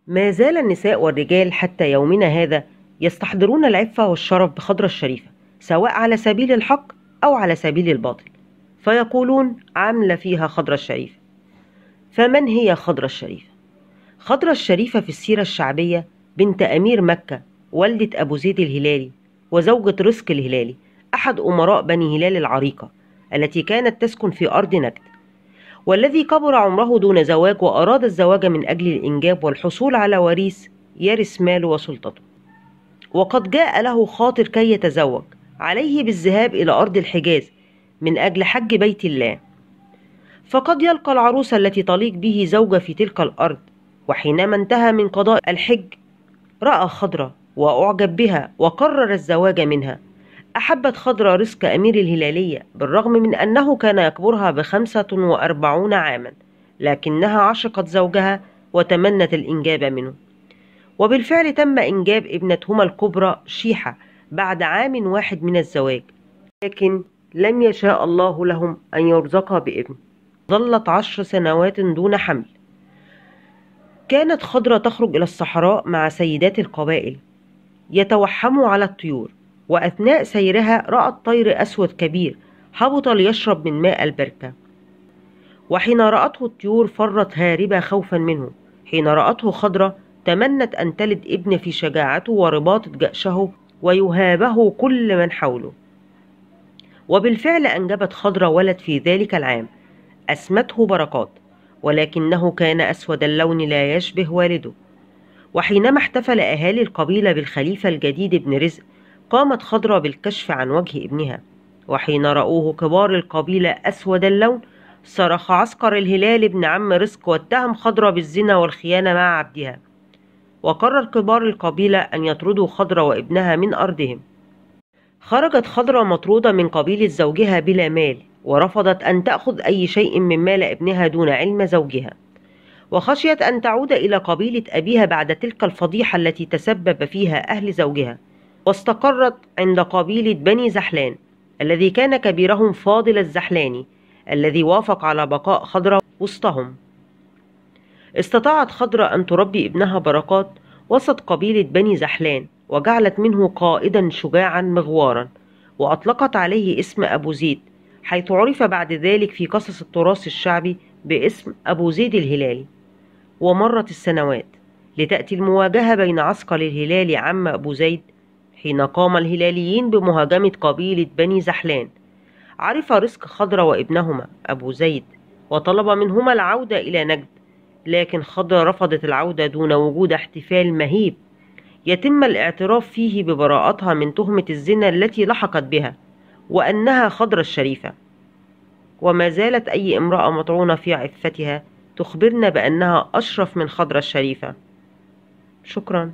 ما زال النساء والرجال حتى يومنا هذا يستحضرون العفة والشرف بخضرة الشريفة، سواء على سبيل الحق أو على سبيل الباطل، فيقولون عاملة فيها خضرة الشريفة. فمن هي خضرة الشريفة؟ خضرة الشريفة في السيرة الشعبية بنت أمير مكة، والدة أبو زيد الهلالي وزوجة رزق الهلالي، أحد أمراء بني هلال العريقة التي كانت تسكن في أرض نجد، والذي كبر عمره دون زواج وأراد الزواج من أجل الإنجاب والحصول على وريث يرث ماله وسلطته. وقد جاء له خاطر كي يتزوج، عليه بالذهاب إلى أرض الحجاز من أجل حج بيت الله، فقد يلقى العروس التي تليق به زوجة في تلك الأرض. وحينما انتهى من قضاء الحج رأى خضرة وأعجب بها وقرر الزواج منها. أحبت خضرة رزق أمير الهلالية بالرغم من أنه كان يكبرها ب45 عاما، لكنها عشقت زوجها وتمنت الإنجاب منه. وبالفعل تم إنجاب ابنتهما الكبرى شيحة بعد عام واحد من الزواج، لكن لم يشاء الله لهم أن يرزقها بابن. ظلت 10 سنوات دون حمل. كانت خضرة تخرج إلى الصحراء مع سيدات القبائل يتوحموا على الطيور، وأثناء سيرها رأت طير أسود كبير هبط ليشرب من ماء البركة، وحين رأته الطيور فرت هاربة خوفا منه. حين رأته خضرة تمنت أن تلد ابن في شجاعته ورباطة جأشه ويهابه كل من حوله. وبالفعل أنجبت خضرة ولد في ذلك العام أسمته بركات، ولكنه كان أسود اللون لا يشبه والده. وحينما احتفل أهالي القبيلة بالخليفة الجديد ابن رزق قامت خضرة بالكشف عن وجه ابنها، وحين رأوه كبار القبيلة أسود اللون صرخ عسكر الهلال ابن عم رزق واتهم خضرة بالزنا والخيانة مع عبدها. وقرر كبار القبيلة أن يطردوا خضرة وابنها من أرضهم. خرجت خضرة مطرودة من قبيلة زوجها بلا مال، ورفضت أن تأخذ أي شيء من مال ابنها دون علم زوجها، وخشيت أن تعود إلى قبيلة أبيها بعد تلك الفضيحة التي تسبب فيها أهل زوجها، واستقرت عند قبيلة بني زحلان الذي كان كبيرهم فاضل الزحلاني الذي وافق على بقاء خضرة وسطهم. استطاعت خضرة أن تربي ابنها بركات وسط قبيلة بني زحلان، وجعلت منه قائدا شجاعا مغوارا، وأطلقت عليه اسم أبو زيد، حيث عرف بعد ذلك في قصص التراث الشعبي باسم أبو زيد الهلالي. ومرت السنوات لتأتي المواجهة بين عسكر الهلال عم أبو زيد. حين قام الهلاليين بمهاجمة قبيلة بني زحلان عرف رزق خضرة وابنهما أبو زيد وطلب منهما العودة إلى نجد، لكن خضرة رفضت العودة دون وجود احتفال مهيب يتم الاعتراف فيه ببراءتها من تهمة الزنا التي لحقت بها وأنها خضرة الشريفة. وما زالت أي امرأة مطعونة في عفتها تخبرنا بأنها أشرف من خضرة الشريفة. شكرا.